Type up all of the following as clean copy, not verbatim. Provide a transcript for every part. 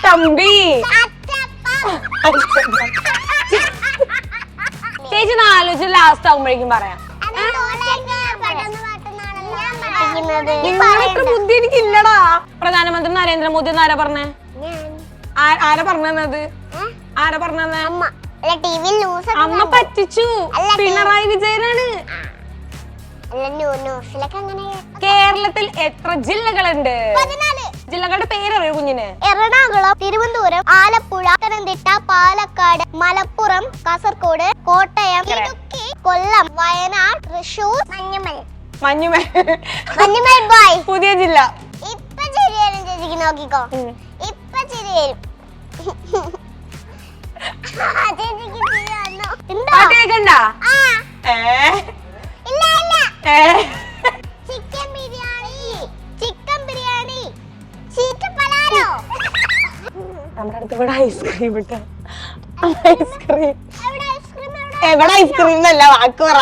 തമ്പി ചേച്ചി ആലോചിച്ച് ലാസ്റ്റ് ആകുമ്പോഴേക്കും പറയാം. നിങ്ങളൊക്കെ ബുദ്ധി എനിക്കില്ലടാ. പ്രധാനമന്ത്രി നരേന്ദ്രമോദി എന്നാരാ പറഞ്ഞേ? ആരാ പറഞ്ഞത്? ആരാ പറഞ്ഞത്? അമ്മ പറ്റിച്ചു. പിണറായി വിജയനാണ്. കേരളത്തിൽ എത്ര ജില്ലകളുണ്ട്? ജില്ലകളുടെ പേരറിയോ കുഞ്ഞിന്? എറണാകുളം, തിരുവനന്തപുരം, ആലപ്പുഴ, പത്തനംതിട്ട, പാലക്കാട്, മലപ്പുറം, കാസർഗോഡ്, കോട്ടയം, ഇടുക്കി, കൊല്ലം, വയനാട്, തൃശൂർ, മഞ്ഞുമൽ ബോയ്. പുതിയ ജില്ല. ഇപ്പൊ ചിരി വരും ചേച്ചിക്ക്, നോക്കിക്കോ. ഇപ്പൊ ചിരി വരും. ചിക്കൻ ബിരിയാണി, ചീറ്റപ്പലാരോ. നമ്മുടെ അടുത്ത് ഇവിടെ ഐസ്ക്രീം ഇട്ട. ഐസ്ക്രീം എവിടെ? ഐസ്ക്രീം എന്നല്ല, വാക്ക് പറ.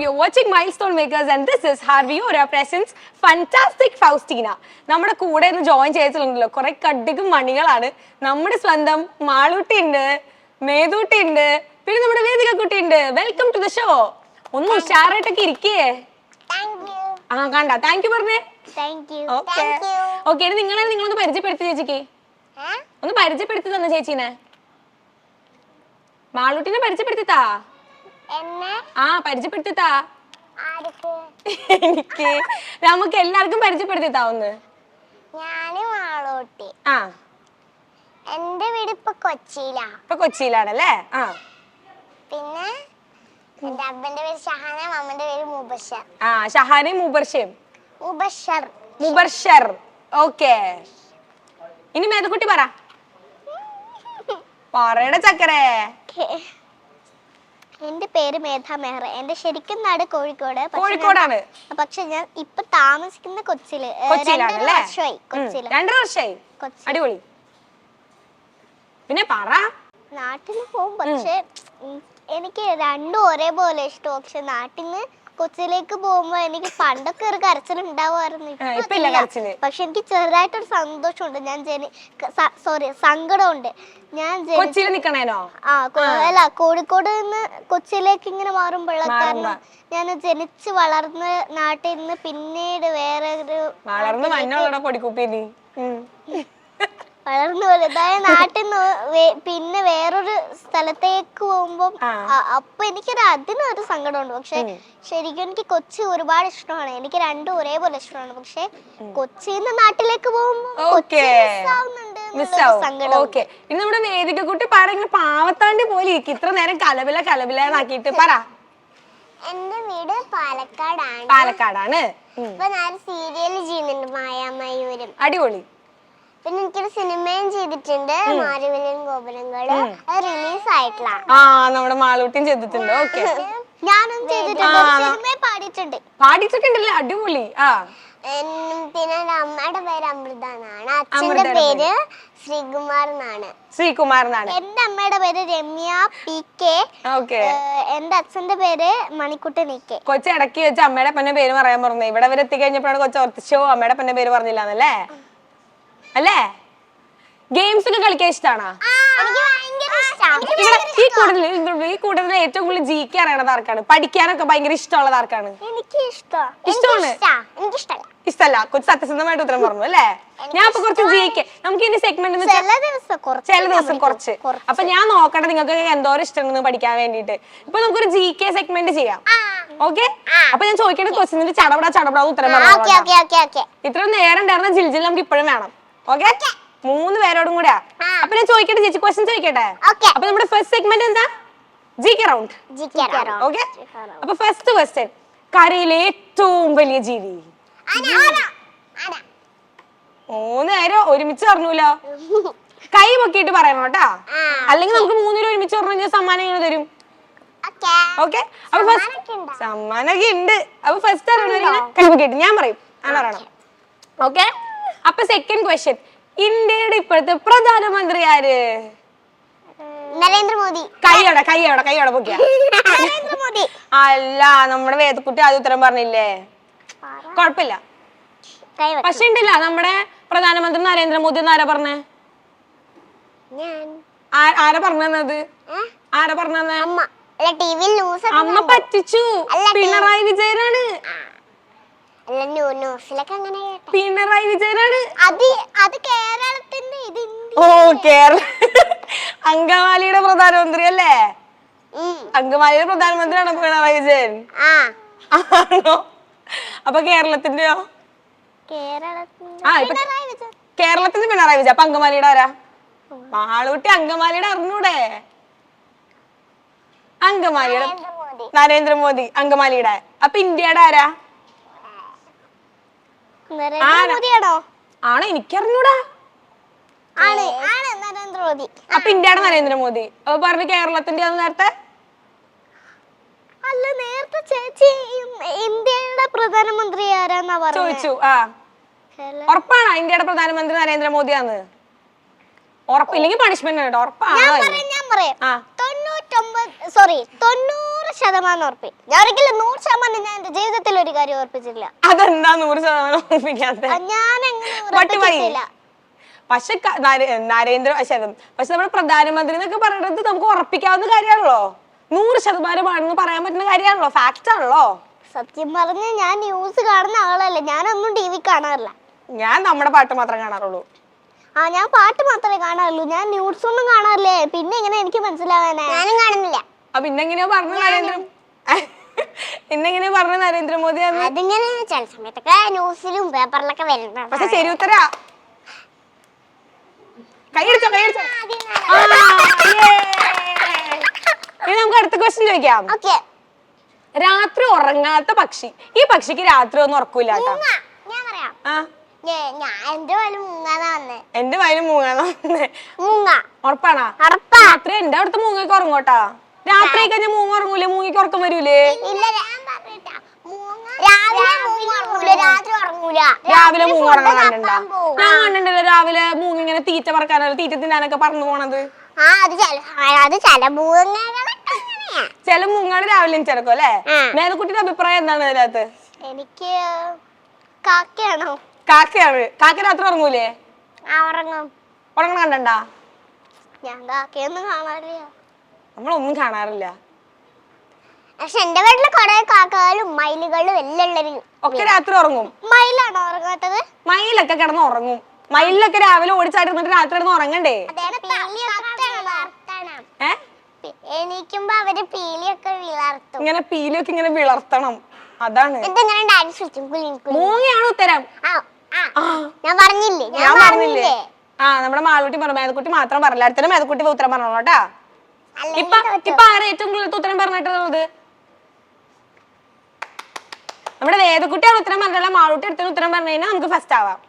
You're watching Milestone Makers and this is Harvey Ora presents Fantastic Faustina. നമ്മുടെ കൂടെ ഒന്ന് ജോയിൻ ചെയ്തിട്ടുണ്ടല്ലോ കുറെ കടികും മണികളാണ്. നമ്മുടെ സ്വന്തം മാളൂട്ടി ഉണ്ട്, മേതൂട്ടി ഉണ്ട്, പിന്നെ നമ്മുടെ വേദിക കുട്ടി ഉണ്ട്. Welcome to the show. ഒന്ന് ഉഷാറായിട്ടൊക്കെ ഇരിക്കേ. കണ്ട താങ്ക് യു പറഞ്ഞേ. ഓക്കെ, നിങ്ങളൊന്ന് പരിചയപ്പെടുത്തി ചേച്ചിക്ക്. ഒന്ന് പരിചയപ്പെടുത്തി തന്നെ ചേച്ചീനെ. മാളൂട്ടിനെ പരിചയപ്പെടുത്തിത്താ. പരിചയപ്പെടുത്തിത്താ. എനിക്ക് നമുക്ക് എല്ലാവർക്കും പരിചയപ്പെടുത്തിത്താ ഒന്ന്. എന്റെ വീട് ഇപ്പൊ കൊച്ചിയിലാണല്ലേ? പിന്നെ എന്റെ അബ്ബന്റെ പേര് ഷഹാന, അമ്മന്റെ പേര് മുബഷർ. ഷഹാനയും മുബർഷയും. മുബഷർ. ഓക്കെ, ഇനി മേതക്കുട്ടി പറ. പറയണ ചക്കരേ. എന്റെ പേര് മേധ മെഹ്റ. എന്റെ ശരിക്കും നാട് കോഴിക്കോടാണ്. പക്ഷെ ഞാൻ ഇപ്പൊ താമസിക്കുന്ന കൊച്ചിയില്. 2 വർഷമായി. അടിപൊളി. പിന്നെ പറ. നാട്ടിൽ പോകും, പക്ഷെ എനിക്ക് രണ്ടും ഒരേപോലെ ഇഷ്ടം. പക്ഷെ നാട്ടിൽ നിന്ന് കൊച്ചിയിലേക്ക് പോകുമ്പോ എനിക്ക് പണ്ടൊക്കെ ഒരു കരച്ചിലുണ്ടാവുമായിരുന്നു. പക്ഷെ എനിക്ക് ചെറുതായിട്ടൊരു സന്തോഷമുണ്ട്. സങ്കടമുണ്ട്. ഞാൻ കോഴിക്കോട് നിന്ന് കൊച്ചിയിലേക്ക് ഇങ്ങനെ മാറുമ്പോഴൊക്കെ ഞാൻ ജനിച്ച് വളർന്ന നാട്ടിൽ നിന്ന് പിന്നീട് വേറെ ഒരു വളർന്നു വലുതായ നാട്ടിൽ നിന്ന് പിന്നെ വേറൊരു സ്ഥലത്തേക്ക് പോകുമ്പോൾ അപ്പൊ അതിനൊരു സങ്കടമുണ്ട്. പക്ഷെ ശരിക്കും എനിക്ക് കൊച്ചി ഒരുപാട് ഇഷ്ടമാണ്. എനിക്ക് രണ്ടും ഒരേപോലെ ഇഷ്ടമാണ്. പക്ഷെ കൊച്ചിന്ന് നാട്ടിലേക്ക് പോകുമ്പോൾ ഇനി നമ്മുടെ വേദിക കുട്ടി പറ. പാവത്താണ്ടി പോലെ ഇരിക്കും. ഇത്ര നേരം കലബിലാക്കിട്ട് പറ. എന്റെ വീട് പാലക്കാടാണ്. ഇപ്പൊ ഞാൻ സീരിയൽ ചെയ്യുന്നുണ്ട്, മായാമയൂരം. അടിപൊളി. പിന്നെ എനിക്കൊരു സിനിമയും ചെയ്തിട്ടുണ്ട്, മാരിവില്ലൻ ഗോപുരങ്ങള്. അത് റിലീസ് ആയിട്ടില്ല. നമ്മുടെ മാളൂട്ടിയും ചെയ്തിട്ടുണ്ട്. ഓക്കെ, ഞാനും ചെയ്തിട്ടുണ്ട്. പാടിയിട്ടുണ്ടല്ലേ? അടിപൊളി. പിന്നെ അമ്മയുടെ പേര് അമൃത എന്നാണ്. അച്ഛന്റെ പേര് ശ്രീകുമാർ എന്നാണ്. എന്റെ അമ്മയുടെ പേര് രമ്യ PK. എന്റെ അച്ഛന്റെ പേര് മണിക്കുട്ടൻ EK. കൊച്ചു ഇടയ്ക്ക് വെച്ച് അമ്മയുടെ അപ്പന്റെ പേര് പറയാൻ പറഞ്ഞു. ഇവിടെ വരെ എത്തിക്കഴിഞ്ഞപ്പോഴാണ് കൊച്ചു ഓർത്തിച്ചോ അമ്മയുടെ അപ്പന്റെ പേര് പറഞ്ഞില്ലാന്നല്ലേ? അല്ലേ? ഗെയിംസ് ഒക്കെ കളിക്കാൻ ഇഷ്ടമാണോ? ഈ കൂടുതൽ ഏറ്റവും കൂടുതൽ GK അറിയണത് ആർക്കാണ്? പഠിക്കാനൊക്കെ ഭയങ്കര ഇഷ്ടമുള്ളത് ആർക്കാണ്? ഇഷ്ടമല്ല. കൊച്ചു സത്യസന്ധമായിട്ട് ഉത്തരം പറഞ്ഞു അല്ലേ? ഞാൻ ഇപ്പൊ കുറച്ച് GK നമുക്ക് ഇനി സെഗ്മെന്റ് ചില ദിവസം കുറച്ച്. അപ്പൊ ഞാൻ നോക്കട്ടെ നിങ്ങൾക്ക് എന്തോരം ഇഷ്ടമുണ്ടെന്ന് പഠിക്കാൻ വേണ്ടിട്ട്. ഇപ്പൊ നമുക്കൊരു GK സെഗ്മെന്റ് ചെയ്യാം. ഓക്കെ, അപ്പൊ ഞാൻ ചോദിക്കേണ്ട ക്വസ്റ്റ്യനിൽ ചടപടാ ഉത്തരം പറഞ്ഞു. ഇത്ര നേരം ഉണ്ടായിരുന്ന ജിൽജിൽ നമുക്ക് ഇപ്പോഴും വേണം. ഓക്കെ, 3 പേരോടും കൂടെ. അപ്പൊ ഞാൻ ചോദിക്കട്ടെ ചേച്ചി, ക്വസ്റ്റ്യൻ ചോദിക്കട്ടെ? അപ്പൊ നമ്മുടെ ഫസ്റ്റ് സെഗ്മെന്റ് എന്താ? GK round. ഓക്കെ, അപ്പൊ ഫസ്റ്റ് ക്വസ്റ്റ്യൻ, കരയിലെ ഏറ്റവും വലിയ ജീവി? 3 നേരം ഒരുമിച്ച് പറഞ്ഞൂലോ. കൈ പൊക്കിയിട്ട് പറയണം കേട്ടാ, അല്ലെങ്കിൽ നമുക്ക് 3 രൂപ ഒരുമിച്ച് പറഞ്ഞു സമ്മാനം എങ്ങനെ തരും? ഓക്കെ, അപ്പൊ ഫസ്റ്റ് സമ്മാനമൊക്കെ ഉണ്ട്. അപ്പൊ ഫസ്റ്റ് അറിയണ കൈ പൊക്കിയിട്ട് ഞാൻ പറയും, അങ്ങനെ പറയണം. ഓക്കെ, അപ്പൊ സെക്കൻഡ് ക്വസ്റ്റ്യൻ, ഇന്ത്യയുടെ ഇപ്പോഴത്തെ പ്രധാനമന്ത്രി ആര്? നരേന്ദ്രമോദി. കൈയോടെ പൊക്കിയ. നരേന്ദ്രമോദി അല്ല, നമ്മുടെ വേദക്കുട്ടി ആദ്യം ഉത്തരം പറഞ്ഞില്ലേ, കൊഴപ്പില്ല. പക്ഷെ ഉണ്ടല്ല, നമ്മുടെ പ്രധാനമന്ത്രി നരേന്ദ്രമോദി എന്ന് ആരാ പറഞ്ഞേ? ആരാ പറഞ്ഞത്? ആരാ പറഞ്ഞത്? അമ്മ പറ്റിച്ചു. പിണറായി വിജയനാണ്. പിണറായി വിജയനാണ്. ഓ, കേരള അങ്കമാലിയുടെ പ്രധാനമന്ത്രി അല്ലേ? അങ്കമാലിയുടെ പ്രധാനമന്ത്രിയാണോ പിണറായി വിജയൻ? ആണോ? അപ്പൊ കേരളത്തിന്റെയോ? കേരളത്തിന്റെ പിണറായി വിജയൻ. അപ്പൊ അങ്കമാലിയുടെ ആരാ? മാളൂട്ടി അങ്കമാലിയുടെ അറിഞ്ഞൂടെ? അങ്കമാലിയുടെ നരേന്ദ്രമോദി അങ്കമാലിയുടെ. അപ്പൊ ഇന്ത്യയുടെ ആരാ? ആണോ? എനിക്കറിഞ്ഞൂടാ. അപ്പൊ ഇന്ത്യയുടെ നരേന്ദ്രമോദി. അപ്പൊ പറഞ്ഞു കേരളത്തിന്റെ നേരത്തെ അല്ല, നേരത്തെ ചേച്ചി ഇന്ത്യയുടെ പ്രധാനമന്ത്രി ആരാന്നാ ചോദിച്ചു. ഉറപ്പാണോ ഇന്ത്യയുടെ പ്രധാനമന്ത്രി നരേന്ദ്രമോദിയാന്ന്? ഉറപ്പില്ലെങ്കിൽ പണിഷ്മെന്റ് കേട്ടോ. ഉറപ്പാണോ? 90% ഉറപ്പി. ഞാൻ ഒരിക്കലും 100% ഞാൻ എന്റെ ജീവിതത്തിൽ ഒരു കാര്യം ഉറപ്പിച്ചില്ല. അതെന്താ 100% ഉറപ്പിക്കാത്ത? ഞാൻ പക്ഷെ നമ്മുടെ പ്രധാനമന്ത്രി എന്നൊക്കെ പറയുന്നത് നമുക്ക് ഉറപ്പിക്കാവുന്ന കാര്യമാണല്ലോ. 100% ആണെന്ന് പറയാൻ പറ്റുന്ന കാര്യമാണല്ലോ, ഫാക്ട് ആണല്ലോ. സത്യം പറഞ്ഞ ഞാൻ ന്യൂസ് കാണുന്ന ആളല്ല, ഞാനൊന്നും ടി വി കാണാറില്ല. ഞാൻ നമ്മുടെ പാട്ട് മാത്രമേ കാണാറുള്ളൂ. ഞാൻ പാട്ട് മാത്രമേ കാണാറുള്ളൂ, ഞാൻ ന്യൂസ് ഒന്നും കാണാറില്ലേ. പിന്നെ എങ്ങനെ എനിക്ക് മനസ്സിലാവാനാ? ഞാനും കാണുന്നില്ല. പിന്നെങ്ങനെയാ പറഞ്ഞു നരേന്ദ്രമോദി? അതിങ്ങനെ ചില സമയത്തൊക്കെ ന്യൂസിലും പേപ്പറിലൊക്കെ വരുന്ന. പക്ഷെ ശരി ഉത്തരാ. കൈയടിച്ചോ. ഇനി നമുക്ക് അടുത്ത ക്വസ്റ്റ്യൻ ചോദിക്കാം. രാത്രി ഉറങ്ങാത്ത പക്ഷി. ഈ പക്ഷിക്ക് രാത്രി ഒന്നും ഉറക്കൂല കേട്ടോ. എന്റെ വയലും മൂങ്ങാന്നാ വന്നേ. ഉറപ്പാണോ? രാത്രി എന്റെ അവിടുത്തെ മൂങ്ങയ്ക്ക് ഉറങ്ങോട്ടാ. രാത്രി കഴിഞ്ഞാൽ മൂങ്ങ ഉറങ്ങൂലേ? മൂങ്ങയ്ക്ക് ഉറക്കം വരൂലേ? രാവിലെ മൂങ്ങ ഉറങ്ങാൻ കണ്ടിട്ടുണ്ടോ? ഞാൻ കണ്ടിട്ടുണ്ടല്ലോ രാവിലെ മൂങ്ങ ഇങ്ങനെ തീറ്റ പറക്കാനോ തീറ്റ തിന്നാനൊക്കെ പറന്നു പോണത്. ചില മൂങ്ങകൾ രാവിലെ ചെറുക്കും അല്ലേ? മേതക്കുട്ടിയുടെ അഭിപ്രായം എന്താണ് അതിനകത്ത്? എനിക്ക് കാക്കയാണ്. കാക്ക രാത്രി ഉറങ്ങൂലേ? ഉറങ്ങണ കണ്ടണ്ടാ? ഞാൻ കാക്കയൊന്നും കാണാറില്ല. നമ്മളൊന്നും കാണാറില്ല. പക്ഷെ എന്റെ വീട്ടില് കൊറേ കാക്കകളും മയിലുകളും എല്ലാം ഒക്കെ രാത്രി ഉറങ്ങും. മയിലാണോ ഉറങ്ങാത്തത്? മയിലൊക്കെ കിടന്ന് ഉറങ്ങും. മയിലൊക്കെ രാവിലെ ഓടിച്ചാടിട്ട് രാത്രി കിടന്ന് ഉറങ്ങണ്ടേ? എണീക്കുമ്പോ അവര് പീലിയൊക്കെ വിളർത്തും. ഇങ്ങനെ പീലിയൊക്കെ ഇങ്ങനെ വിളർത്തണം, അതാണ്. മൂങ്ങയാണ് ഉത്തരം. ഞാൻ പറഞ്ഞില്ലേ? നമ്മുടെ മാളൂട്ടി പറഞ്ഞു, മേതക്കുട്ടി മാത്രം പറഞ്ഞില്ല. അടുത്ത മേതക്കുട്ടി ഉത്തരം പറഞ്ഞോളൂ കേട്ടാ. ഇപ്പൊ ആരാ ഏറ്റവും കൂടുതൽ ഉത്തരം പറഞ്ഞിട്ടുള്ളത്? നമ്മുടെ വേദക്കുട്ടിയാണ് ഉത്തരം പറഞ്ഞല്ല, മാളൂട്ടി അടുത്ത ഉത്തരം പറഞ്ഞു കഴിഞ്ഞാൽ നമുക്ക് ഫസ്റ്റ് ആവാം.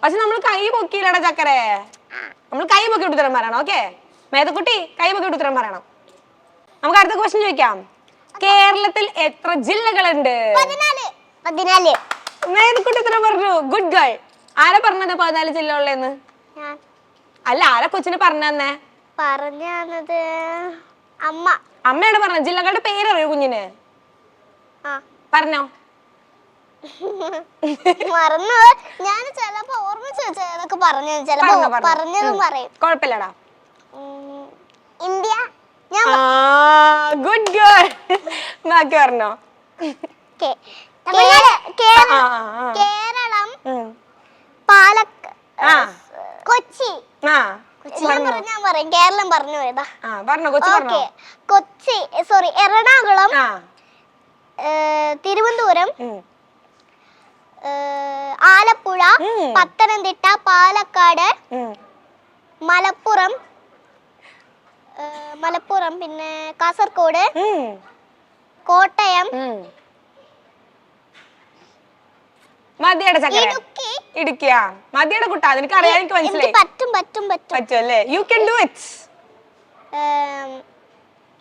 പക്ഷെ നമ്മൾ കൈ പൊക്കിയില്ലടാ ചക്കരെ. നമ്മൾ കൈ പൊക്കിയിട്ട് ഉത്തരം പറയണം. ഓക്കെ, മേതക്കുട്ടി കൈ പൊക്കിയിട്ട് ഉത്തരം പറയണം. നമുക്ക് അടുത്ത ക്വസ്റ്റ്യൻ ചോദിക്കാം. കേരളത്തിൽ എത്ര ജില്ലകളുണ്ട്? 14. മേതക്കുട്ടി ഉത്തരം പറഞ്ഞു. Good girl. ആരാ പറഞ്ഞത് 14 ജില്ല ഉള്ളതെന്ന്? അല്ല, ആരാ കൊച്ചിന് പറഞ്ഞേ? പറഞ്ഞത് അമ്മ. അമ്മയാണ് പറഞ്ഞത്. ജില്ലകളുടെ പേരറിയോ കുഞ്ഞിന്? പറഞ്ഞോ. മറന്നു. ഞാൻ ചിലപ്പോ ഓർമ്മിച്ച് വെച്ചതൊക്കെ പറഞ്ഞു, ചിലപ്പോ പറഞ്ഞതും പറയും. കുഴപ്പമില്ലടാ. ഇന്ത്യ. Good girl. ബാക്കി പറഞ്ഞോ. കേരളം, പാലക്കാട്, കൊച്ചി. ഞാൻ പറയും, കേരളം പറഞ്ഞു പോയതാ. കൊച്ചി, സോറി, എറണാകുളം, തിരുവനന്തപുരം, ആലപ്പുഴ, പത്തനംതിട്ട, പാലക്കാട്, മലപ്പുറം, പിന്നെ കാസർഗോഡ്, കോട്ടയം, മതിയുടെ ചക്കര ഇടുക്കിയാ മതിയുടെ കുട്ടാ എനിക്ക് അറിയാൻ എനിക്ക് മനസ്സിലായി പറ്റും അല്ലേ യു ക്യാൻ ഡു ഇറ്റ്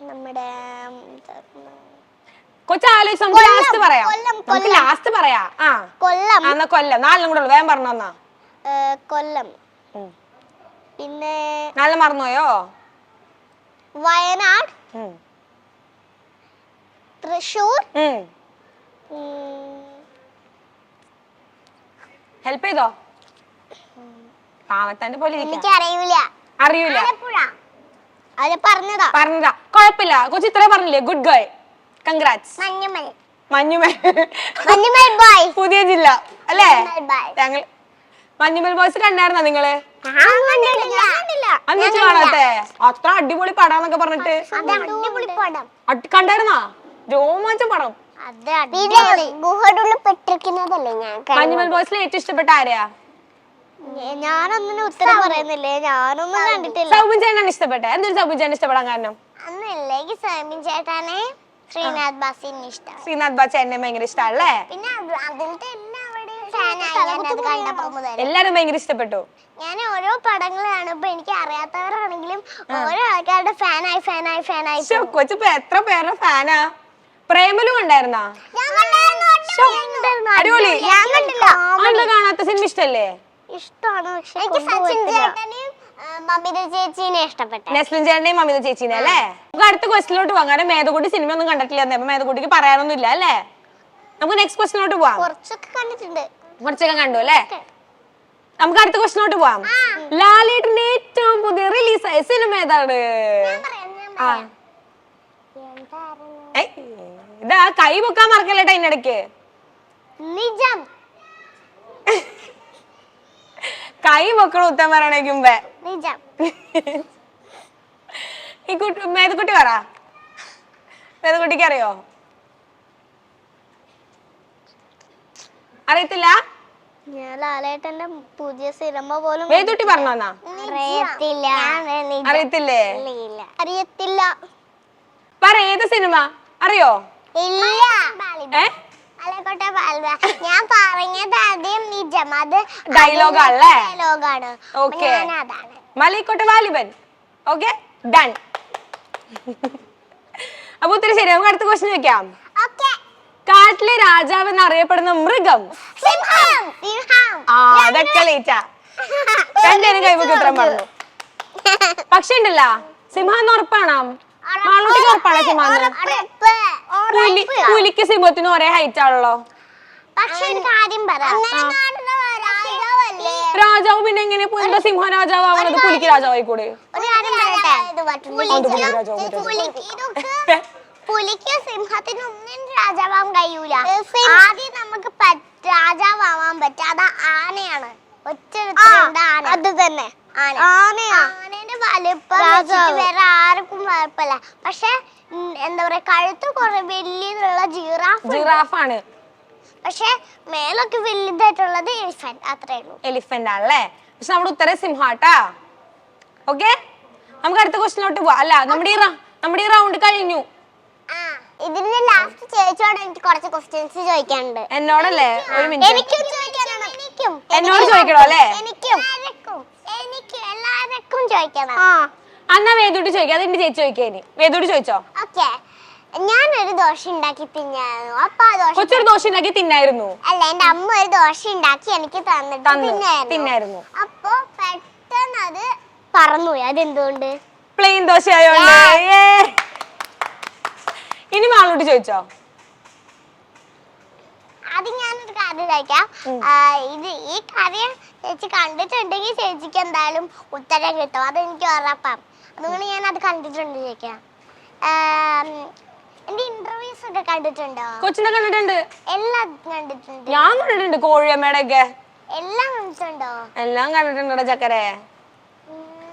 നമ്മുടെ കൊച്ചാലോചിച്ച് നമുക്ക് ലാസ്റ്റ് പറയാം നമുക്ക് ലാസ്റ്റ് പറയാം ആ കൊല്ലം എന്നാ കൊല്ലം നാലെണ്ണം കൂടെ ഉള്ളു വേഗം പറഞ്ഞോന്നാ കൊല്ലം പിന്നെ നല്ല മറന്നുപോയോ വയനാട് തൃശ്ശൂർ ഹെൽപ്പ് ചെയ്തോ പാവത്താന്റെ പോലെ എനിക്ക് അറിയൂല അറിയൂല അത് പറഞ്ഞതാ കൊഴപ്പില്ല കൊച്ചു ഇത്ര പറഞ്ഞില്ലേ ഗുഡ് ഗേൾ കൺഗ്രാറ്റ്സ് മഞ്ഞുമൽ പുതിയ ജില്ല അല്ലേ ഞങ്ങൾ മഞ്ഞുമൽ ബോയ്സ് കണ്ടായിരുന്നോ നിങ്ങള് അന്ന് കാണാത്തെ അത്ര അടിപൊളി പടാന്നൊക്കെ പറഞ്ഞിട്ട് കണ്ടായിരുന്നാ രോമാഞ്ചം പടം മഞ്ഞുമൽ ബോയ്സിൽ ഏറ്റവും ഇഷ്ടപ്പെട്ട ആരെയാ ഞാനൊന്നിനും ഉത്തരം പറയുന്നില്ലേ ഞാനൊന്നും കണ്ടിട്ടില്ല സൗബിൻ ചേട്ടനാണ് ഇഷ്ടപ്പെട്ടെ എന്തൊരു സൗബിൻ ചേട്ടൻ ഇഷ്ടപ്പെടാൻ കാരണം അന്നല്ലേ സൗബിൻ ചേട്ടനെ ശ്രീനാഥ് ബാസിനെ ഇഷ്ടം ശ്രീനാഥ് ബാസി എന്നെ ഭയങ്കര ഇഷ്ടമല്ലേ പിന്നെ അതിലത്തെ എല്ലാരും ഭയങ്കര ഇഷ്ടപ്പെട്ടു ഞാൻ ഓരോ പടങ്ങൾ കാണുമ്പോ എനിക്ക് അറിയാത്തവരാണെങ്കിലും ഓരോ ആൾക്കാരുടെ ഫാനായി കൊച്ചു എത്ര പേരുടെ ഫാനാ പ്രേമലു കണ്ടായിരുന്നാ അടിപൊളി അന്ന് കാണാത്ത സിനിമ ഇഷ്ടല്ലേ ഇഷ്ടമാണ് പക്ഷെ എനിക്ക് സച്ചിൻ ചേട്ടനെയും മമിത ചേച്ചീനെ ഇഷ്ടപ്പെട്ടു നെസ്ലിൻ ചേട്ടനെയും മമിത ചേച്ചീനെ അല്ലേ നമുക്ക് അടുത്ത ക്വസ്റ്റിലോട്ട് പോകാം കാരണം മേധക്കുട്ടി സിനിമ ഒന്നും കണ്ടിട്ടില്ല അപ്പൊ മേധക്കുട്ടിക്ക് പറയാനൊന്നും ഇല്ല അല്ലേ നമുക്ക് നെക്സ്റ്റ് ക്വസ്റ്റിനോട്ട് പോവാം കുറച്ചൊക്കെ കണ്ടിട്ടുണ്ട് കുറച്ചൊക്കെ കണ്ടു അല്ലേ നമുക്ക് അടുത്ത ക്വസ്റ്റിനോട്ട് പോവാം ലാലേട്ടന്റെ ഏറ്റവും പുതിയ റിലീസായ സിനിമ ഏതാണ് ഇതാ കൈ പൊക്കാൻ മറക്കല്ലേട്ടാ ഇതിനിടയ്ക്ക് നിജം കൈ പൊക്കണം ഉത്തരം പറയണേക്ക് മുമ്പേ നിജം ഈ മേധക്കുട്ടി പറ മേധക്കുട്ടിക്ക് അറിയോ അറിയത്തില്ല ഞാൻ ലാലേട്ടന്റെ പുതിയ സിനിമ പോലും മേധക്കുട്ടി പറഞ്ഞോന്നാ അറിയത്തില്ലേ അറിയത്തില്ല പറ ഏത് സിനിമ അറിയോ ഞാൻ പറഞ്ഞത് ആദ്യം നിജം അത് ഡയലോഗാണല്ലേ ഡയലോഗാണ് okay Malaikottai Vaaliban okay done അപ്പൊ ഉത്തരം ശരി നമുക്ക് അടുത്ത ക്വസ്റ്റ്യൻ വെക്കാം കാട്ടിലെ രാജാവ് എന്നറിയപ്പെടുന്ന മൃഗം അതൊക്കെ ലേറ്റാ രണ്ടേരും കൈവക്ക് ഉത്തരം പറഞ്ഞു പക്ഷെ ഉണ്ടല്ല സിംഹാന്ന് ഉറപ്പാണോ മാളൂട്ടിക്ക് ഉറപ്പാണോ സിംഹാന്ന് പുലിക്ക് സിംഹത്തിന് ഒരേ ഹൈറ്റ് ആണല്ലോ രാജാവ് പിന്നെ എങ്ങനെ എന്താ സിംഹ രാജാവ് ആവണത് പുലിക്ക് രാജാവായി കൂടെ പുലിക്ക് സിംഹത്തിന് ഒന്നും രാജാവാൻ കഴിയൂല ആദ്യം നമുക്ക് രാജാവാൻ പറ്റാതെ ആനയാണ് അത് തന്നെ ആനേന്റെ വലിപ്പം വേറെ ആർക്കും കുഴപ്പമില്ല പക്ഷെ എന്താ പറയാ കഴുത്ത് കുറെ വലിയതുള്ള ജിറാഫാണ് പക്ഷെ മേലൊക്കെ വലുതായിട്ടുള്ളത് എലിഫന്റ് അത്രേ ഉള്ളൂ എലിഫന്റ് ആണല്ലേ പക്ഷെ നമ്മുടെ ഉത്തരം സിംഹാട്ടാ ഓക്കെ നമുക്ക് അടുത്ത ക്വസ്റ്റിനോട്ട് പോവാം അല്ല നമ്മുടെ ഈ റൗണ്ട് കഴിഞ്ഞു ഇതിന്റെ ലാസ്റ്റ് ചേച്ചിയോട് എനിക്ക് കുറച്ച് ക്വസ്റ്റ്യൻസ് ചോദിക്കാനുണ്ട് എന്നോടല്ലേ ഒരു മിനിറ്റ് എനിക്കും എന്നോട് ചോദിക്കണോ അല്ലേ എനിക്കും എല്ലാവർക്കും ചോദിക്കണം എന്നാ വേദൂട്ടി ചോദിക്കാം അതെന്റെ ചേച്ചി ചോദിക്കാനി വേദൂട്ടി ചോദിച്ചോ ഓക്കെ ഞാനൊരു ദോശ ഉണ്ടാക്കി തിന്നായിരുന്നു അപ്പൊ ആ ദോശ കൊച്ചൊരു ദോശ ഉണ്ടാക്കി തിന്നായിരുന്നു അല്ല എന്റെ അമ്മ ഒരു ദോശ ഉണ്ടാക്കി എനിക്ക് തിന്നായിരുന്നു അപ്പൊ പെട്ടെന്ന് അത് പറന്നുപോയി അതെന്തുകൊണ്ട് പ്ലെയിൻ ദോശ ആയോണ്ട് ഇനി മാളൂട്ടി ചോദിച്ചോ അത് ഞാനൊരു കാര്യം ചോദിക്കാം ഇത് ഈ കാര്യം ചേച്ചി കണ്ടിട്ടുണ്ടെങ്കിൽ ചേച്ചിക്ക് എന്തായാലും ഉത്തരം കിട്ടും അതെനിക്ക് ഉറപ്പാം അതുകൊണ്ട് ഞാൻ അത് കണ്ടിട്ടുണ്ട് ചോദിക്കാം എന്റെ ഇന്റർവ്യൂസ് ഒക്കെ കണ്ടിട്ടുണ്ടോ കൊച്ചിനെ കണ്ടിട്ടുണ്ട് എല്ലാം കണ്ടിട്ടുണ്ട് ഞാൻ കണ്ടിട്ടുണ്ട് കോഴിയമ്മയുടെ ഒക്കെ എല്ലാം കണ്ടിട്ടുണ്ടോ എല്ലാം കണ്ടിട്ടുണ്ടോ ചക്കരെ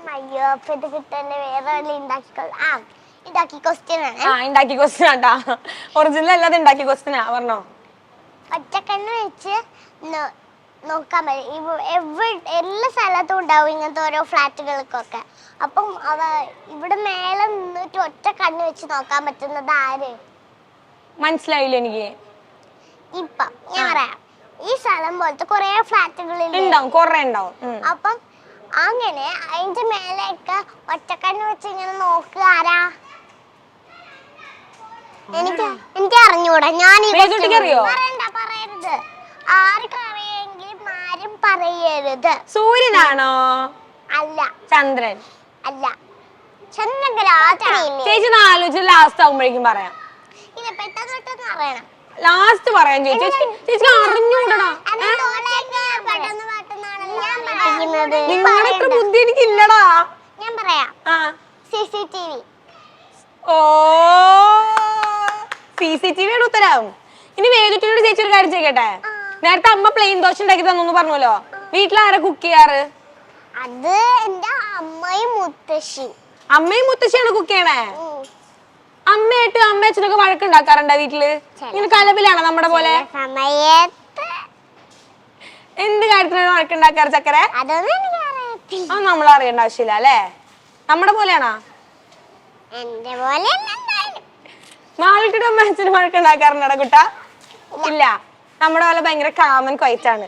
അയ്യോ അപ്പൊ ഇത് കിട്ടന്നെ വേറെ ഇണ്ടാക്കി ക്വസ്റ്റ്യൻ ആണ് ഉണ്ടാക്കി ക്വസ്റ്റ്യൻ ആട്ടാ ഒറിജിനൽ അല്ലാതെ ഉണ്ടാക്കി ക്വസ്റ്റ്യൻ ആ പറഞ്ഞോ ഒറ്റക്കണ്ണ് വെച്ച് നോക്കാൻ പറ്റും എല്ലാ സ്ഥലത്തും ഉണ്ടാവും ഇങ്ങനത്തെ ഓരോ ഫ്ലാറ്റുകൾക്കൊക്കെ അപ്പം ഇവിടെ മേലെ നിന്നിട്ട് ഒറ്റ കണ്ണ് വെച്ച് നോക്കാൻ പറ്റുന്നത് ആര് മനസ്സിലായില്ല എനിക്ക് ഇപ്പൊ ഞാൻ പറയാം ഈ സ്ഥലം പോലത്തെ കൊറേ ഫ്ലാറ്റുകളിൽ ഉണ്ടാവും, കൊറേ ഉണ്ടാവും. അപ്പം അങ്ങനെ അതിന്റെ മേലേക്ക് ഒറ്റക്കണ്ണ് വെച്ച് ഇങ്ങനെ നോക്കുക ആരാ? എനിക്ക് അറിഞ്ഞൂടാ. ഞാൻ പറയരുത്, ആർക്കും അറിയെങ്കിലും ആരും പറയരുത്. സൂര്യനാണോ? അല്ല. ചന്ദ്രൻ? അല്ല. ചന്ദ്രഗ്രഹത്തിലില്ലേ? ചേച്ചി ആലോചിച്ച് ലാസ്റ്റ് ആവുമ്പോഴേക്കും പറയാം. ഇല്ല, പെട്ടെന്ന് അറിയണം. ലാസ്റ്റ് പറയാൻ ചേച്ചി. ചേച്ചി അറിഞ്ഞൂടണോ? നിങ്ങളുടെ അത്ര ബുദ്ധി എനിക്ക് ഇല്ലടാ. ഞാൻ പറയാം. CCTV. ഓ, CCTV ആണ് ഉത്തരം. ഇനി വേദിട്ടിനോട് ചേച്ചി ഒരു കാര്യം ചെയ്യട്ടെ. നേരത്തെ അമ്മ പ്ലെയിൻ ദോശ ഉണ്ടാക്കി തന്നു പറഞ്ഞല്ലോ. വീട്ടിലാരാ കുക്ക് ചെയ്യാറ്? അത് എന്റെ അമ്മയും മുത്തശ്ശി. അമ്മയും മുത്തശ്ശിയാണ് കുക്ക് ചെയ്യണേ? അമ്മയായിട്ട് അമ്മയച്ഛനൊക്കെ വഴക്കുണ്ടാക്കാറുണ്ടോ വീട്ടില്? ഇങ്ങനെ കലപിലാണോ നമ്മുടെ പോലെ? എന്ത് കാര്യത്തിനാണ് വഴക്കുണ്ടാക്കാറ് ചക്കര? അത് നമ്മൾ അറിയേണ്ട ആവശ്യമില്ല അല്ലേ? നമ്മുടെ പോലെയാണോ? മാളിട്ടിട്ട് അമ്മയച്ഛന് വഴക്കുണ്ടാക്കാറുണ്ടോ കുട്ടാ? ഇല്ല, നമ്മുടെ പോലെ ഭയങ്കര കാമൻ ക്വൈറ്റാണ്.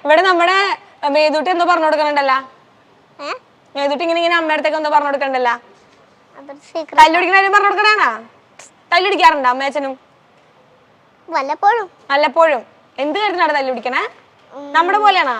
ഇവിടെ നമ്മുടെ മേതൂട്ടി എന്തോ പറഞ്ഞു കൊടുക്കണുണ്ടല്ലോ. മേതൂട്ടി ഇങ്ങനെ അമ്മയുടെ അടുത്തേക്ക് എന്തോ പറഞ്ഞു കൊടുക്കണ്ടല്ലോ. തല്ലുടിക്കണ പറഞ്ഞു കൊടുക്കണാ? തല്ലുടിക്കാറുണ്ടോ അമ്മയച്ഛനും? വല്ലപ്പോഴും. എന്ത് കാര്യത്തിനാണ് തല്ലുടിക്കണേ? നമ്മുടെ പോലെയാണോ?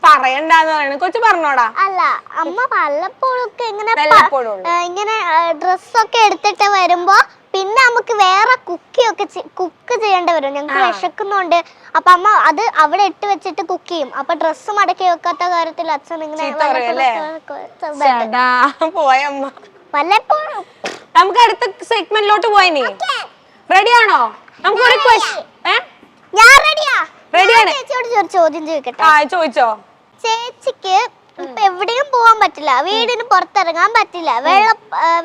പറയണ്ടെന്ന് പറയണ കൊച്ചു പറഞ്ഞോടാ. അല്ല, അമ്മ വല്ലപ്പോഴൊക്കെ ഇങ്ങനെ ഡ്രസ്സൊക്കെ എടുത്തിട്ട് വരുമ്പോ പിന്നെ നമുക്ക് വേറെ കുക്ക് ചെയ്യേണ്ടി വരും. ഞങ്ങൾക്ക് വിശക്കുന്നുണ്ട്. അപ്പൊ അമ്മ അത് അവിടെ ഇട്ട് വെച്ചിട്ട് കുക്ക് ചെയ്യും. അപ്പൊ ഡ്രസ്സ് മടക്കി വെക്കാത്ത കാര്യത്തിൽ അച്ഛൻ ഇങ്ങനെ വല്ലപ്പോഴും. നമുക്ക് അടുത്ത സെഗ്മെന്റിലോട്ട് പോയിനി. റെഡിയാണോ? നമുക്ക് ഒരു ഞാൻ റെഡിയാ. റെഡിയാണ്. ചേച്ചിയോട് ഒരു ചോദ്യം ചോദിക്കട്ടെ? ചോദിച്ചോ. ചേച്ചിക്ക് ഇപ്പൊ എവിടെയും പോവാൻ പറ്റില്ല, വീടിന് പുറത്തിറങ്ങാൻ പറ്റില്ല,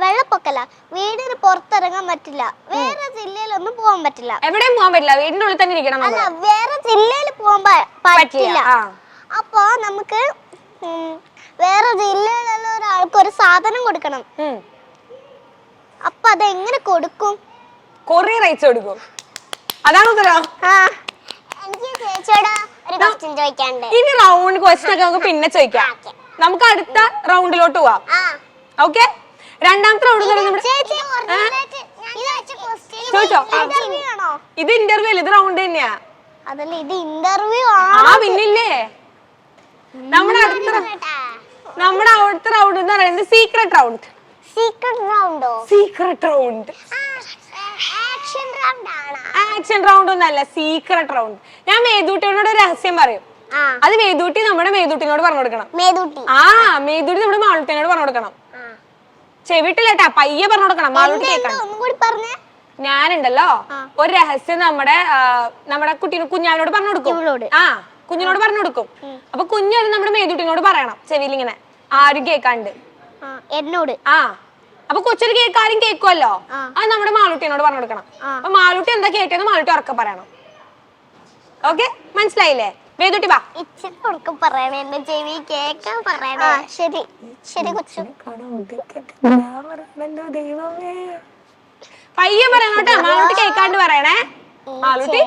വെള്ളപ്പൊക്കല്ല, വീടിന് പുറത്തിറങ്ങാൻ പറ്റില്ല, വേറെ ജില്ലയിലൊന്നും പോവാൻ പറ്റില്ല. എവിടെയും പോവാൻ പറ്റില്ല, വീടിന്റെ ഉള്ളിൽ തന്നെ ഇരിക്കണം. അല്ല, വേറെ ജില്ലയിൽ പോവാൻ പറ്റില്ല. അപ്പൊ നമുക്ക് വേറെ ജില്ലയിലുള്ള ഒരാൾക്ക് ഒരു സാധനം കൊടുക്കണം. അപ്പൊ അതെങ്ങനെ കൊടുക്കും? കൊറിയർ അയച്ചു കൊടുക്കും. അതാണ് ഉത്തരം. എനിക്ക് ചേച്ചിയോട് ഒരു ക്വസ്റ്റ്യൻ ചോദിക്കാനുണ്ട്. ഇനി റൗണ്ട് ക്വസ്റ്റ്യൻ ഒക്കെ നമുക്ക് പിന്നെ ചോദിക്കാം. നമുക്ക് അടുത്ത റൗണ്ടിലോട്ട് പോവാം. ഓക്കെ, രണ്ടാമത്തെ റൗണ്ട് ചോദിച്ചോ. ഇത് ഇന്റർവ്യൂ അല്ല, ഇത് റൗണ്ട് തന്നെയാ. അതല്ല, ഇത് ഇന്റർവ്യൂ പിന്നില്ലേ. നമ്മുടെ അടുത്ത റൗണ്ട് എന്ന് പറയുന്നത് secret round. Secret round action round ഒന്നല്ല, സീക്രട്ട് റൗണ്ട്. ഞാൻ മേതൂട്ടിയോട് ഒരു രഹസ്യം പറയും. അത് മേതൂട്ടി നമ്മുടെ മേതൂട്ടിനോട് പറഞ്ഞു കൊടുക്കണം. മേതൂട്ടി നമ്മുടെ മാളുട്ടിനോട് പറഞ്ഞു കൊടുക്കണം. ചെവിട്ടില്ലേട്ടാ, പയ്യെ പറഞ്ഞു കൊടുക്കണം. മാളുട്ടി കേൾക്കണം. ഞാനുണ്ടല്ലോ ഒരു രഹസ്യം നമ്മുടെ കുഞ്ഞാവിനോട് പറഞ്ഞു കൊടുക്കും. കുഞ്ഞിനോട് പറഞ്ഞു കൊടുക്കും. അപ്പൊ കുഞ്ഞു അത് നമ്മുടെ മേതൂട്ടിനോട് പറയണം ചെവിയിൽ ഇങ്ങനെ, ആരും കേൾക്കാണ്ട് എന്നോട്. അപ്പൊ കൊച്ചൊരു കേൾക്കാരും കേൾക്കുമല്ലോ, അത് നമ്മുടെ മാളൂട്ടിനോട് പറഞ്ഞു കൊടുക്കണം. അപ്പൊ മാളൂട്ടി എന്താ കേട്ടതെന്ന് മാളൂട്ടി ഉറക്കെ പറയണം. ഓക്കെ, മനസ്സിലായില്ലേ? മേതൂട്ടി വാ. പറയണേ, എന്റെ ചെവി കേൾക്കാൻ പറയണേ. ശരി ശരി കൊച്ചു. പയ്യെ പറയണോട്ടെ, മാളൂട്ടി കേൾക്കാണ്ട് പറയണേ. മാളൂട്ടി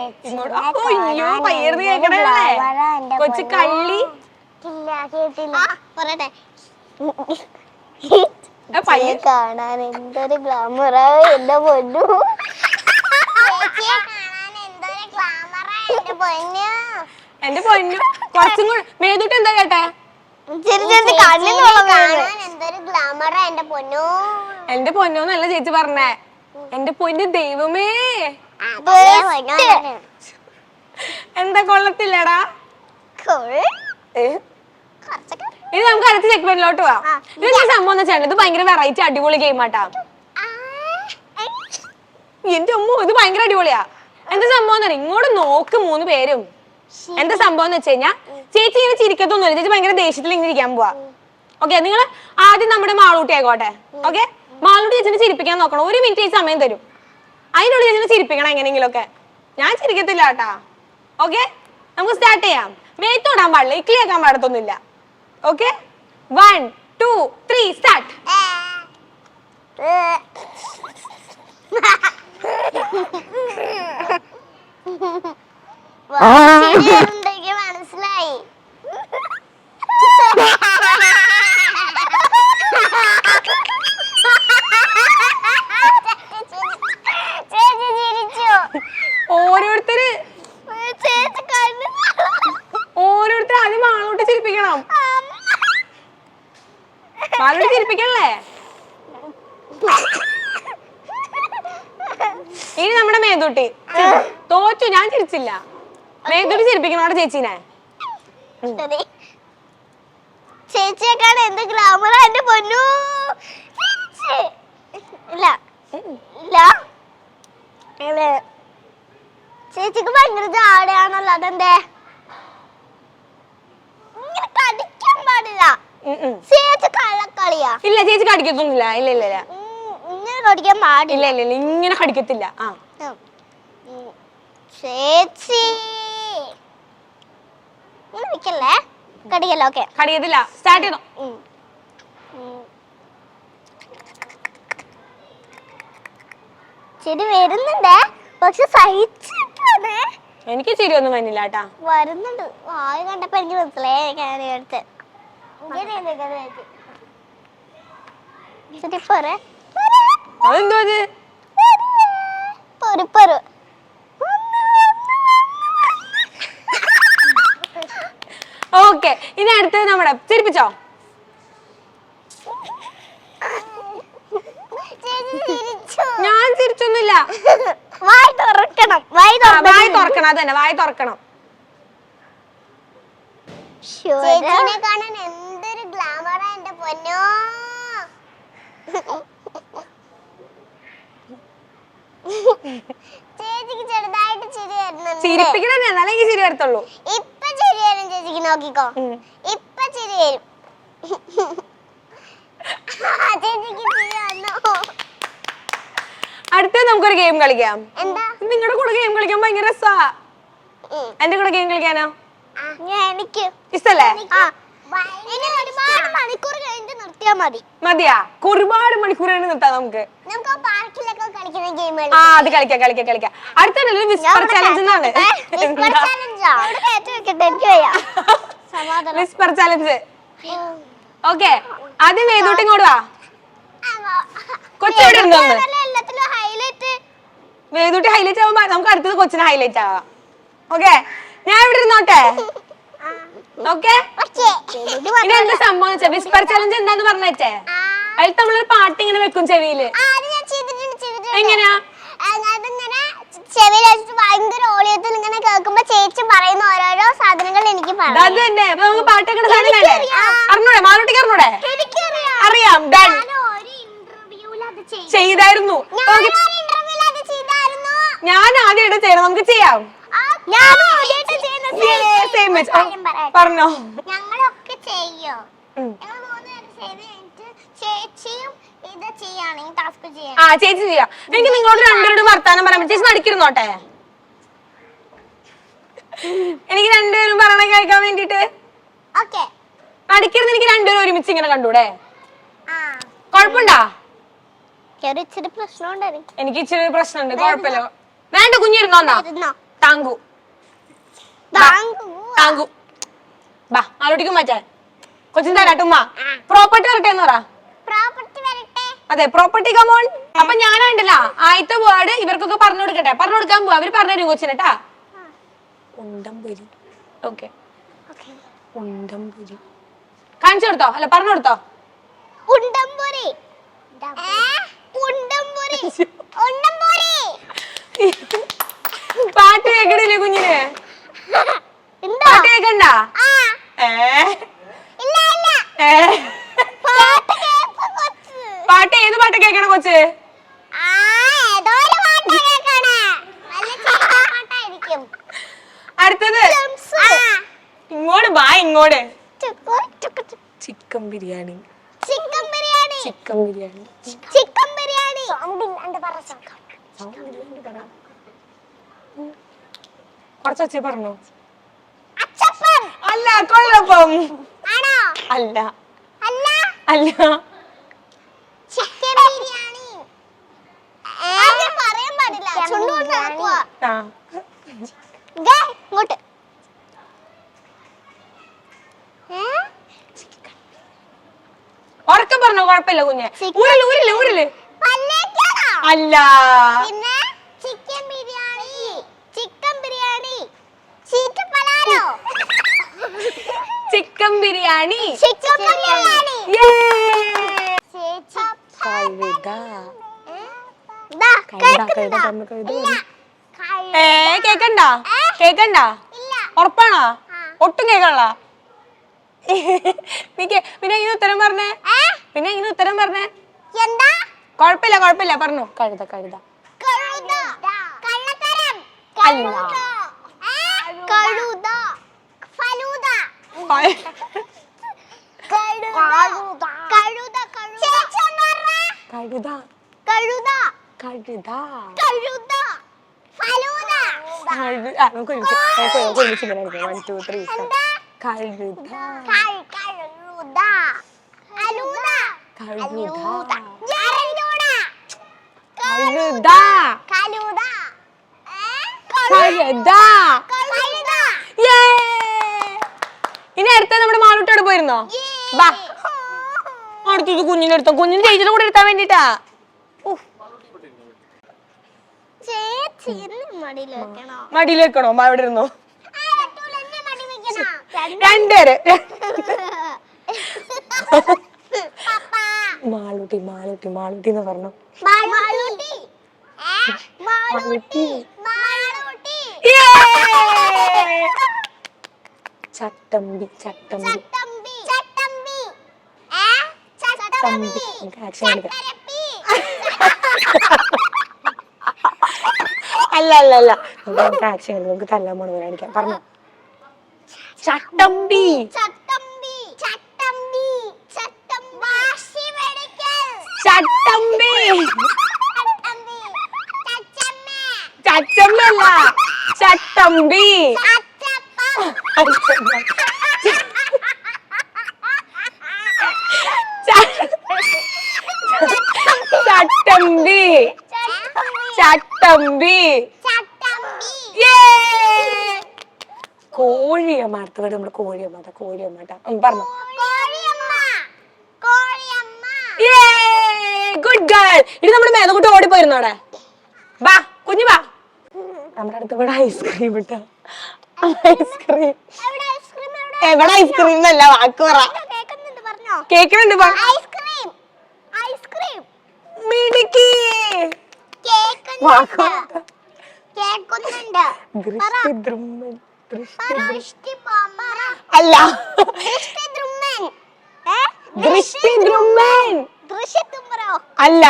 അയ്യോ പയ്യർന്ന് കേൾക്കണേ കൊച്ചു കള്ളി. പറയട്ടെ. കാണാൻ എന്തൊരു ഗ്ലാമറാ എന്റെ പൊന്നു. എന്റെ പൊന്നു കുറച്ചും കൂടെ. മേതൂട്ടി എന്താ കേട്ടെ? എന്റെ പൊന്നോന്നല്ല ചേച്ചി പറഞ്ഞേ, എന്റെ പൊന്നു ദൈവമേ. എന്താ കൊള്ളത്തില്ലടാ. ഇത് നമുക്ക് അടുത്ത സെഗ്മെന്റിലോട്ട് പോവാം. ഇത് സംഭവം എന്ന് വെച്ചാൽ ഇത് ഭയങ്കര വെറൈറ്റി അടിപൊളി ഗെയിം ആട്ടാ. എന്റെ അമ്മ, ഇത് ഭയങ്കര അടിപൊളിയാ. എന്താ സംഭവം എന്ന് പറഞ്ഞാൽ, ഇങ്ങോട്ട് നോക്ക് 3 പേരും. എന്താ സംഭവം എന്ന് വെച്ച് കഴിഞ്ഞാൽ, ചേച്ചി ഇങ്ങനെ ചിരിക്കത്തൊന്നുമില്ല. ചേച്ചി ഭയങ്കര ദേഷ്യത്തിൽ ഇങ്ങനെ ഇരിക്കാൻ പോവാ. ഓക്കെ, നിങ്ങൾ ആദ്യം നമ്മുടെ മാളൂട്ടി ആയിക്കോട്ടെ. ഓക്കെ, മാളൂട്ടി ചേച്ചിനെ ചിരിപ്പിക്കാൻ നോക്കണം. 1 മിനിറ്റ് ഈ സമയം തരും. അതിനുള്ളിൽ ചേച്ചിനെ ചിരിപ്പിക്കണം എങ്ങനെയെങ്കിലും ഒക്കെ. ഞാൻ ചിരിക്കത്തില്ല കേട്ടാ. ഓക്കെ, നമുക്ക് സ്റ്റാർട്ട് ചെയ്യാം. മേത്തോടാൻ പാടില്ല, ഇക്ലിയാക്കാൻ പാടത്തൊന്നുമില്ല. Okay, 1 2 3 start. മനസ്സിലായി. ഓരോരുത്തര് ആദ്യം മാളോട്ട് ചിരിപ്പിക്കണം. മാളോട്ട് ചിരിപ്പിക്കണല്ലേ? ഇനി നമ്മുടെ മേതൂട്ടി തോറ്റു. ഞാൻ ചിരിച്ചില്ല. മേതൂട്ടി ചിരിപ്പിക്കണോടെ ചേച്ചീനെ. ചേച്ചിയെക്കാണ് എന്ത് ഗ്ലാമറാ എന്റെ പൊന്നു. ഇല്ല ഇല്ല ചേച്ചിക്ക് ഭയങ്കര ജാടയാണല്ലോ. അതെന്തേ? ഇങ്ങനെ കടിക്കാൻ പാടില്ല. ചേച്ചി കള്ളക്കളിയാ. ഇല്ല ചേച്ചി കടിക്കത്തൊന്നുമില്ല. ഇല്ല ഇല്ല ഇല്ല ഇങ്ങനെ കടിക്കാൻ പാടില്ല. ഇല്ല ഇല്ല ഇങ്ങനെ കടിക്കത്തില്ല. ആ ചേച്ചി നിക്കല്ലേ, കടിക്കല്ലോ. ഓക്കെ കടിക്കത്തില്ല. സ്റ്റാർട്ട് ചെയ്തോ. ചിരി വരുന്നുണ്ട്, പക്ഷെ സഹിച്ചിട്ടാണ്. എനിക്ക് ചിരിയൊന്നും വന്നില്ല കേട്ടാ. വരുന്നുണ്ട്. വായ കണ്ടപ്പോ എനിക്ക് മനസ്സിലായി. അതെന്തോ അത്? ഓക്കെ, ഇനി അടുത്തത് നമ്മുടെ ചിരിപ്പിച്ചോ. ഞാൻ ചിരിച്ചൊന്നുമില്ല. വായ തുറക്കണം. വായ തുറക്കണം. അതന്നെ, വായ തുറക്കണം. ചേച്ചിനെ കാണാൻ എന്തൊരു ഗ്ലാമറാ എന്റെ പൊന്നോ. ചേച്ചിക്ക് ചെറുതായിട്ട് ചിരി വരുന്നുണ്ട്. ചിരിപ്പിക്കണേ, എന്നാലേ എനിക്ക് ചിരി വരത്തുള്ളൂ. ഇപ്പൊ ചിരി വരും ചേച്ചിക്ക്. നോക്കിക്കോ, ഇപ്പൊ ചിരി വരും. ചേച്ചിക്ക് ചിരി വന്നു. അടുത്ത നമുക്കൊരു ഗെയിം കളിക്കാം. എന്താ? നിങ്ങളുടെ കൂടെ ഗെയിം കളിക്കാൻ ഭയങ്കര രസാ. എന്റെ കൂടെ ഗെയിം കളിക്കാനോ? എനിക്ക് ഇഷ്ടല്ലേ? ഒരുപാട് മണിക്കൂർ കഴിഞ്ഞിട്ട് നിർത്തിയാ മതി. മതിയാ? ഒരുപാട് മണിക്കൂർ കഴിഞ്ഞ് നിർത്താം നമുക്ക്. പാർക്കിലൊക്കെ കളിക്കുന്ന ഗെയിം അത് കളിക്കാം. അടുത്ത വിസ്പർ ചാലഞ്ച് എന്നാണ്. Whisper challenge. ഓക്കെ, ആദ്യം വേദൂട്ടി ഇങ്ങോട്ട് വാ. കൊച്ചെവിടെ ഇരുന്നോ? വേദൂട്ടി ഹൈലൈറ്റ് ആവുമ്പോ നമുക്ക് അടുത്തത് കൊച്ചിനെ ഹൈലൈറ്റ് ആവാം. ഓക്കെ, ഞാൻ ഇവിടെ ഇരുന്നോട്ടെ. ഓക്കെ, ഇനി എന്താ സംഭവം വെച്ചാ വിസ്പർ ചാലഞ്ച് എന്താന്ന് പറഞ്ഞേ. അതിൽ നമ്മളൊരു പാട്ട് ഇങ്ങനെ വെക്കും ചെവിയില്. എങ്ങനെയാ? ചെവിയിൽ വെച്ചിട്ട് ഭയങ്കര ഓളിയത്തിൽ ഇങ്ങനെ കേൾക്കുമ്പോ ചേച്ചി പറയുന്ന ഓരോരോ സാധനങ്ങൾ എനിക്ക് അത് തന്നെ. അപ്പൊ നമുക്ക് പാട്ടൊക്കെ അറിഞ്ഞൂടെ? മാലോട്ടിക്ക് അറിഞ്ഞൂടെ? അറിയാം. ഡൺ. ചെയ്തായിരുന്നു. ഞാൻ ആദ്യമായിട്ട് ചെയ്യണം. നമുക്ക് ചെയ്യാം. പറഞ്ഞോ. ഞങ്ങളൊക്കെ ചെയ്യോ. ചേച്ചിയും ഇത് ചെയ്യാണെങ്കിൽ ടാസ്ക് ചെയ്യാം. ചേച്ചി ചെയ്യാം. എനിക്ക് നിങ്ങളോട് രണ്ടുപേരോട് വർത്താനം പറയാൻ. ചേച്ചി നടിക്കിരുന്നോട്ടെ. എനിക്ക് രണ്ടുപേരും പറയണ കേൾക്കാൻ വേണ്ടിട്ട്. നടിക്കരുത്. എനിക്ക് രണ്ടുപേരും ഒരുമിച്ച് ഇങ്ങനെ കണ്ടൂടെ? കൊഴപ്പുണ്ടാ? എനിക്ക് ഇച്ചിരി പ്രശ്നമുണ്ട്. കുഴപ്പമില്ല. വേണ്ട, കുഞ്ഞിരുന്നോന്നാ. താങ്കു ബാ. ആലോട്ടിക്കും മാറ്റാൻ കൊച്ചിൻ തരാട്ടുമ്മ. പ്രോപ്പർട്ടി വരട്ടെ എന്ന് പറ. അതെ, പ്രോപ്പർട്ടി കമോൺ. അപ്പൊ ഞാനുണ്ടല്ലോ ആദ്യത്തെ വേർഡ് ഇവർക്കൊക്കെ പറഞ്ഞു കൊടുക്കട്ടെ. പറഞ്ഞു കൊടുക്കാൻ പോവാ. അവര് പറഞ്ഞു കൊച്ചിനെട്ടാ. ഉണ്ടംപുരി. ഓക്കെ, ഉണ്ടംപുരി കാണിച്ചു കൊടുത്തോ? അല്ല, പറഞ്ഞു കൊടുത്തോ? ഉണ്ടംപുരി. പാട്ട് കേക്കണില്ലേ കുഞ്ഞിന്? പാട്ട് കേക്കണ്ട? പാട്ട് ഏത് പാട്ട് കേക്കണ കൊച്ച്? അടുത്തത് ഇങ്ങോട്ട് ബാ. ഇങ്ങോട്ട്. ചിക്കൻ ബിരിയാണി. കുറച്ചേ പറഞ്ഞോ. അല്ല, കൊള്ളപ്പം. അല്ല ചിക്കൻ ബിരിയാണി. പറയാൻ പാടില്ല. ചുണ്ടുകൊണ്ട് നടക്കുവാ. ആ ദേ, ഇങ്ങോട്ട്. ഉറക്കം പറഞ്ഞോ, കുഴപ്പമില്ല കുഞ്ഞെ. ഊരല് ഊരല് ഊരല്. പല്ലേക്കാണോ? അല്ല. പിന്നെ ചിക്കൻ ബിരിയാണി. ചിക്കൻ ബിരിയാണി. ചീറ്റപ്പലാലോ? ചിക്കൻ ബിരിയാണി. ചിക്കൻ ബിരിയാണി. കഴുത. ദാ, കഴുത കേൾക്കുന്നുണ്ടോ? പറഞ്ഞു കഴുത. ഇല്ല. കേക്കണ്ട കേക്കണ്ട. ഇല്ല. ഉറപ്പാണോ? ഒട്ടും കേക്കണല്ല. പിന്നെ ഇങ്ങനെ ഉത്തരം പറഞ്ഞേ. പിന്നെ ഇങ്ങനെ ഉത്തരം പറഞ്ഞേ. എന്താ? കൊഴപ്പില്ല കൊഴപ്പില്ല പറഞ്ഞു. കഴുത കഴുത. കഴുത. കള്ളത്തരം. അല്ല. കഴുത. ഫലൂദ. കഴുത. ചേച്ചി ഒന്ന് പറഞ്ഞേ. കഴുത കഴുത. കഴുത. കഴുത. ഫലൂദ. നമുക്ക് ഒരുമിച്ച് ഇങ്ങനെ അടിക്കാം. 1 2 3 കഴുത. കഴുത. ഫലൂദ. കഴുത. ജരയൂട. കഴുത. കഴുത. കഴുത. കഴുത. ഇനി അടുത്ത നമ്മുടെ മാളൂട്ടോട് പോയിരുന്നോ? ബാ അടുത്തത് കുഞ്ഞിന്റെ അടുത്തോ. കുഞ്ഞിന് ചേച്ചിയുടെ കൂടെ എടുത്താൻ വേണ്ടിട്ടാ. ചേച്ചി മടിയിൽ വെക്കണോ? മടിയിൽ വെക്കണോ? അവിടെ ഇരുന്നോ? മടി രണ്ടുപേര്. മാളൂട്ടി മാളൂട്ടി മാളൂട്ടി എന്ന് പറഞ്ഞു. ചട്ടമ്പി ചട്ടമ്പി അല്ല അല്ല അല്ല നമുക്ക് ആക്ഷൻ നമുക്ക് തല്ലാൻ പോണ കാണിക്കാം. പറഞ്ഞു. ചട്ടമ്പി ചട്ടമ്പി ചട്ടമ്പി അല്ല ചട്ടമ്പി. ചട്ടമ്പി ചട്ടമ്പി. കോഴിയമ്മ. അടുത്ത വീട് നമ്മുടെ കോഴിയമ്മ. കോഴിയമ്മ പറഞ്ഞു. Good girl. ഇത് നമ്മുടെ മേതകുട്ടി ഓടിപ്പോയിരുന്നു അവിടെ. ബാ കുഞ്ഞു ബാ. നമ്മുടെ അടുത്ത് ഇവിടെ ഐസ്ക്രീം ഇട്ടോ. ഐസ്ക്രീം എവിടെ? ഐസ്ക്രീം എന്നല്ല വാക്ക് പറ. കേക്കുന്നുണ്ട്. മിടുക്കി. അല്ല. ദൃഷ്ടിദ്രുമ്മൻ അല്ല.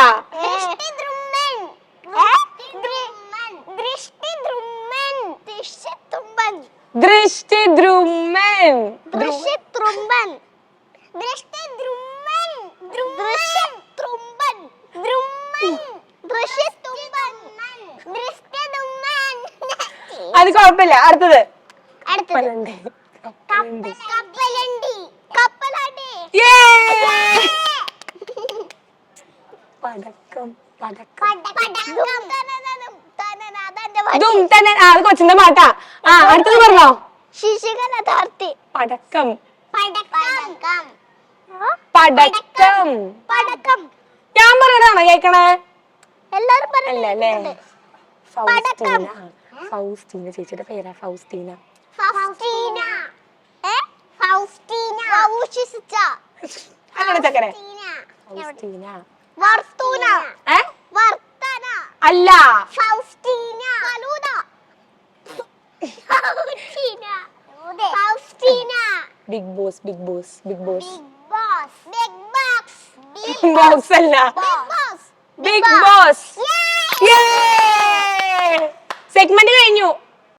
ദൃഷ്ടിദ്രുമ്മൻ. അത് കുഴപ്പമില്ല. അടുത്തത് പടക്കം പടക്കം. അത് കൊച്ചിന്റെ പാട്ടാ. അടുത്തത് പറഞ്ഞോ. പടക്കം പടക്കം. ഞാൻ പറയണാണോ കേക്കണേ? എല്ലാരും അല്ല അല്ലേ. ഫൗസ്റ്റീന. ഫൗസ്റ്റീന ചേച്ചിയുടെ പേരാ ഫൗസ്റ്റീന. അങ്ങനെ ചക്കരെ. ഫൗസ്റ്റീന അല്ല. Bigg Boss Bigg Boss Bigg Boss. Box അല്ല. Bigg Boss. സെഗ്മെന്റ് കഴിഞ്ഞു.